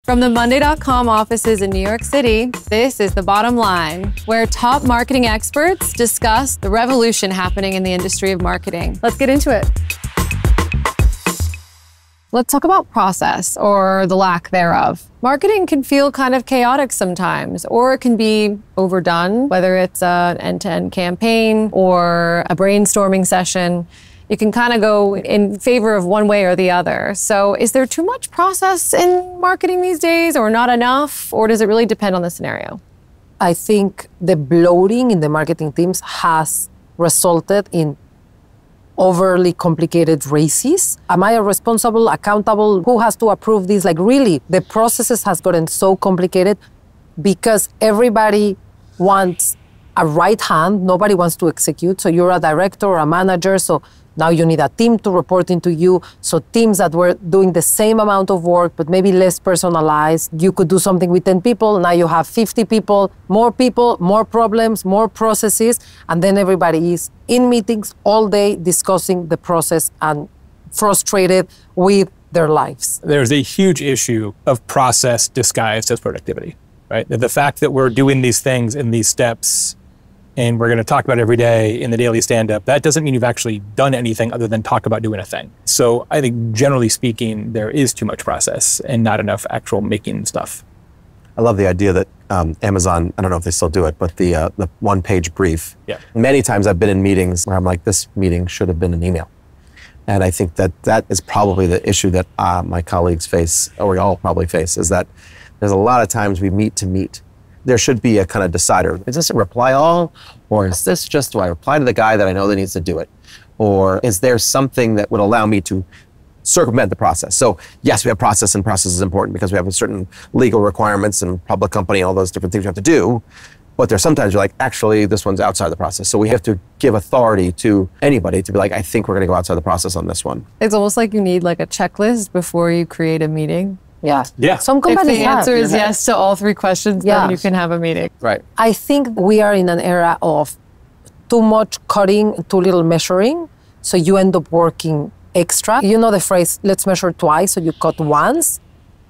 From the monday.com offices in New York City, this is The Bottom Line, where top marketing experts discuss the revolution happening in the industry of marketing. Let's get into it. Let's talk about process, or the lack thereof. Marketing can feel kind of chaotic sometimes, or it can be overdone, whether it's an end-to-end campaign or a brainstorming session. You can kind of go in favor of one way or the other. So is there too much process in marketing these days, or not enough, or does it really depend on the scenario? I think the bloating in the marketing teams has resulted in overly complicated races. Am I responsible, accountable? Who has to approve this? Like really, the processes has gotten so complicated because everybody wants a right hand. Nobody wants to execute. So you're a director or a manager. So now you need a team to report into you. So teams that were doing the same amount of work, but maybe less personalized. You could do something with 10 people. Now you have 50 people, more problems, more processes. And then everybody is in meetings all day discussing the process and frustrated with their lives. There's a huge issue of process disguised as productivity, right? The fact that we're doing these things in these steps and we're going to talk about it every day in the daily stand-up, that doesn't mean you've actually done anything other than talk about doing a thing. So I think generally speaking, there is too much process and not enough actual making stuff. I love the idea that Amazon, I don't know if they still do it, but the one-page brief. Yeah. Many times I've been in meetings where I'm like, this meeting should have been an email. And I think that is probably the issue that my colleagues face, or we all probably face, is that there's a lot of times we meet to meet. There should be a kind of decider. Is this a reply all? Or is this just, do I reply to the guy that I know that needs to do it? Or is there something that would allow me to circumvent the process? So yes, we have process, and process is important because we have certain legal requirements and public company and all those different things we have to do. But there's sometimes you're like, actually, this one's outside the process. So we have to give authority to anybody to be like, I think we're going to go outside the process on this one. It's almost like you need like a checklist before you create a meeting. Yeah. Some companies if the answer is yes to all three questions, then you can have a meeting. Right. I think we are in an era of too much cutting, too little measuring. So you end up working extra. You know the phrase, let's measure twice, so you cut once.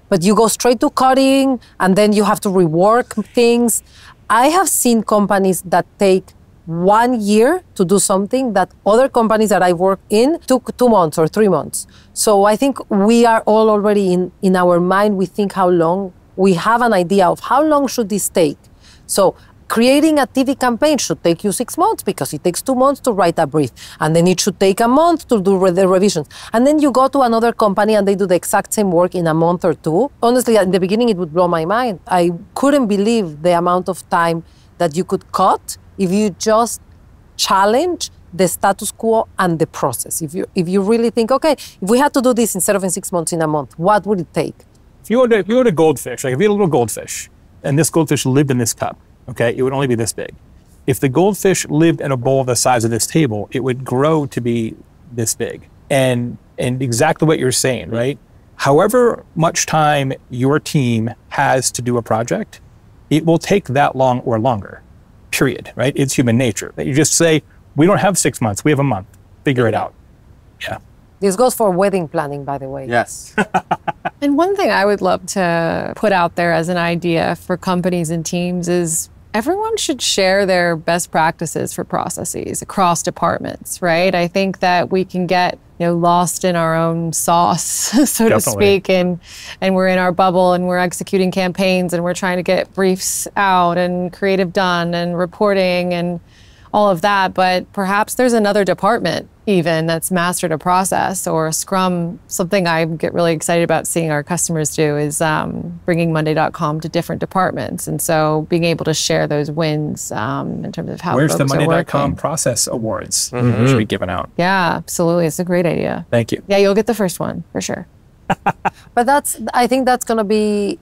But you go straight to cutting, and then you have to rework things. I have seen companies that take 1 year to do something that other companies that I work in took 2 months or 3 months. So I think we are all already in our mind, we think how long, we have an idea of how long should this take. So creating a TV campaign should take you 6 months because it takes 2 months to write a brief. And then it should take a month to do the revisions. And then you go to another company and they do the exact same work in a month or 2. Honestly, in the beginning, it would blow my mind. I couldn't believe the amount of time that you could cut if you just challenge the status quo and the process. If you really think, okay, if we had to do this instead of in 6 months, in a month, what would it take? If you had a goldfish, like if you had a little goldfish, and this goldfish lived in this cup, okay, it would only be this big. If the goldfish lived in a bowl the size of this table, it would grow to be this big. And exactly what you're saying, right? However much time your team has to do a project, it will take that long or longer. Period, right? It's human nature. That you just say, we don't have 6 months, we have a month. Figure it out. Yeah. This goes for wedding planning, by the way. Yes. And one thing I would love to put out there as an idea for companies and teams is everyone should share their best practices for processes across departments, right? I think that we can get lost in our own sauce, so to speak, and we're in our bubble and we're executing campaigns and we're trying to get briefs out and creative done and reporting and all of that. But perhaps there's another department even that's mastered a process or a Scrum. Something I get really excited about seeing our customers do is bringing monday.com to different departments. And so being able to share those wins in terms of how Where's the folks are monday.com working. process awards? Mm-hmm. Should be given out. Yeah, absolutely. It's a great idea. Thank you. Yeah, you'll get the first one for sure. But I think that's going to be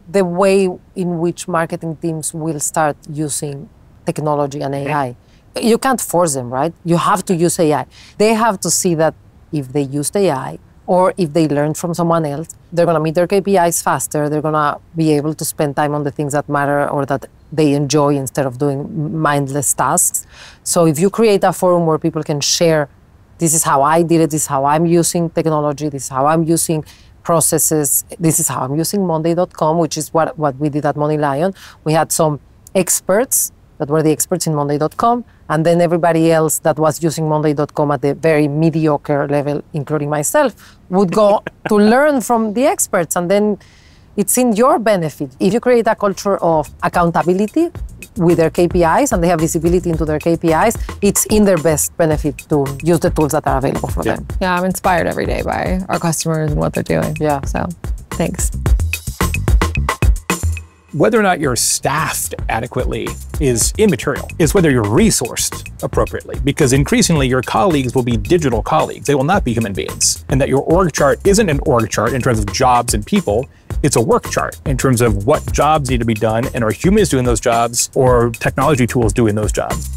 the way in which marketing teams will start using technology and AI. You can't force them, right? You have to use AI. They have to see that if they use AI or if they learn from someone else, they're going to meet their KPIs faster. They're going to be able to spend time on the things that matter or that they enjoy instead of doing mindless tasks. So if you create a forum where people can share, this is how I did it, this is how I'm using technology, this is how I'm using processes. This is how I'm using monday.com, which is what we did at Money Lion. We had some experts that were the experts in monday.com, and then everybody else that was using monday.com at the very mediocre level, including myself, would go to learn from the experts. And then it's in your benefit. If you create a culture of accountability with their KPIs and they have visibility into their KPIs, it's in their best benefit to use the tools that are available for them. Yeah, I'm inspired every day by our customers and what they're doing. Yeah. So thanks. Whether or not you're staffed adequately is immaterial. It's whether you're resourced appropriately, because increasingly your colleagues will be digital colleagues. They will not be human beings. And that your org chart isn't an org chart in terms of jobs and people. It's a work chart in terms of what jobs need to be done and are humans doing those jobs or technology tools doing those jobs.